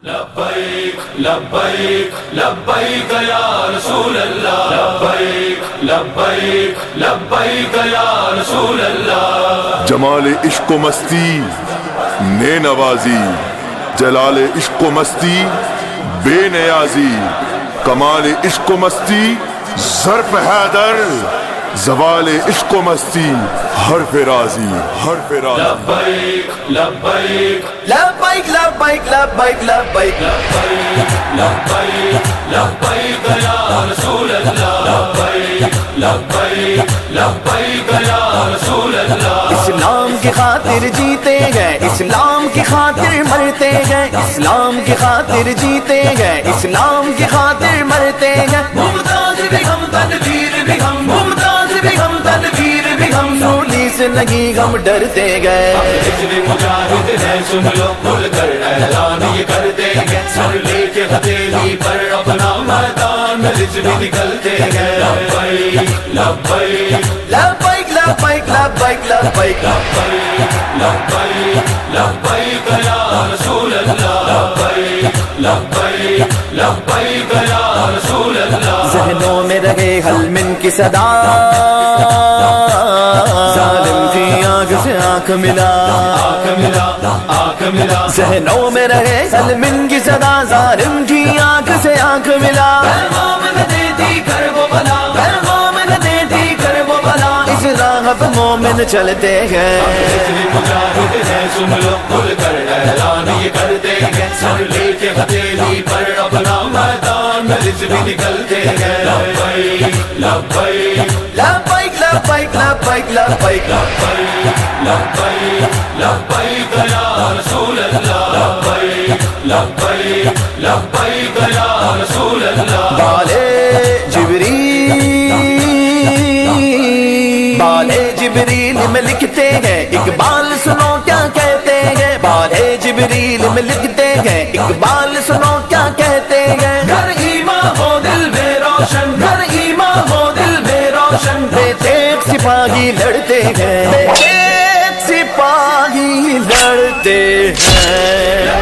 لبیک لبیک لبیک یا رسول اللہ، لبیک لبیک لبیک یا رسول اللہ۔ جمال عشق و مستی نے نوازی، جلال عشق و مستی بے نیازی، کمال عشق و مستی ظرف حیدر، زوال عشق و مستی حرف رازی، حرف رازی۔ لبیک لبیک لبیک لبیک لبیک لبیک لبیک لبیک یا رسول اللہ، لبیک لبیک لبیک یا رسول اللہ۔ اسلام کی خاطر جیتے گئے، اسلام کی خاطر مرتے گئے، اسلام کی خاطر جیتے گئے، اسلام کی خاطر مرتے گئے۔ ممتاز بھی ہم، تنویر بھی ہم، ممتاز بھی ہم، تنویر بھی ہم، سولی سے نہیں ہم ڈرتے گئے۔ ہجر مجاہد ہے سن لو، کھل کر اعلان یہ کرتے گئے، سر لے کے ہتھیلی پر اپنا میدان میں رجب نکلتے گئے۔ لبیک لبیک لبیک لبیک لبیک لبیک لبیک لبیک لبیک یا رسول اللہ، لبیک لبیک لبیک یا رسول اللہ۔ ذہنوں میں رہے حلمن کی صدا، ظالم کی آنکھ سے آنکھ ملا، آنکھ ملا آنکھ ملا، ذہنوں میں رہے حلمن کی صدا، ظالم کی آنکھ سے آنکھ ملا۔ پیغام نہ دیتی کر وہ بلا، پیغام نہ دیتی کر وہ بلا، اس راہ پہ مومن چلتے ہیں۔ ہجر مجاہد ہے سن لو، کھل کر اعلان یہ کرتے گئے، سر لے کے ہتھیلی پر اپنا میدان میں رجب نکلتے گئے۔ لبیک لبیک لبیک لبیک لبیک لبیک لبیک لبیک لبیک یا رسول اللہ، لبیک لبیک لبیک یا رسول اللہ۔ بالے جبریل میں لکھتے ہیں اقبال، سنو کیا کہتے ہیں۔ بالے جبریل میں لکھتے ہیں اقبال، سنو کیا کہتے ہیں۔ گھر ایمان ہو دل میں روشن، گھر ایمان ہو دل میں روشن، بے تیغ سپاہی لڑتے ہیں، بے تیغ سپاہی لڑتے ہیں۔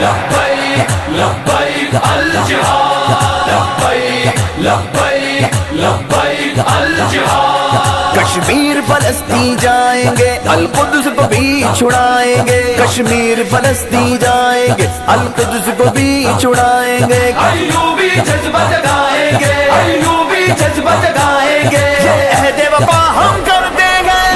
لبیک لبیک الجہاد، لبیک لبیک لبیک الجہاد۔ کشمیر فلسطین جائیں گے، القدس کو بھی چھڑائیں گے، کشمیر فلسطین جائیں گے، القدس کو بھی چھڑائیں گے۔ ایوبی جذبہ جگائیں گے، ایوبی جذبہ جگائیں گے، یہ عہد وفا ہم کرتے ہیں۔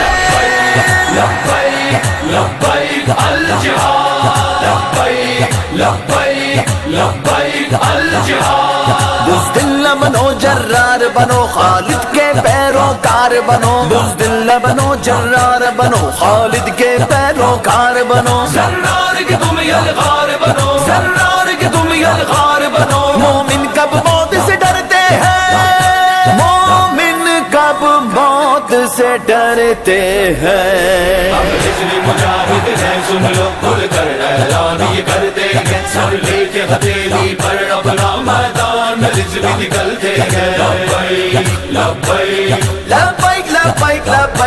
لبیک لبیک الجہاد، لبیک لبیک لبیک الجہاد۔ بزدل نہ بنو، جرار بنو، خالد کے پیروکار بنو، بزدل نہ بنو، جرار بنو، خالد کے پیروکار بنو۔ زرار کے تم یلغار بنو، زرار کے تم یلغار بنو۔ مومن کب موت سے ڈرتے ہیں، مومن کب موت سے ڈرتے ہیں۔ ہم ہجر مجاہد ہیں سن لو، کھل کر اعلان یہ کرتے گئے، سر لے کے ہتھیلی پر اپنا میدان میں رجب نکلتے گئے۔ لبیک لبیک لبیک لبیک لبیک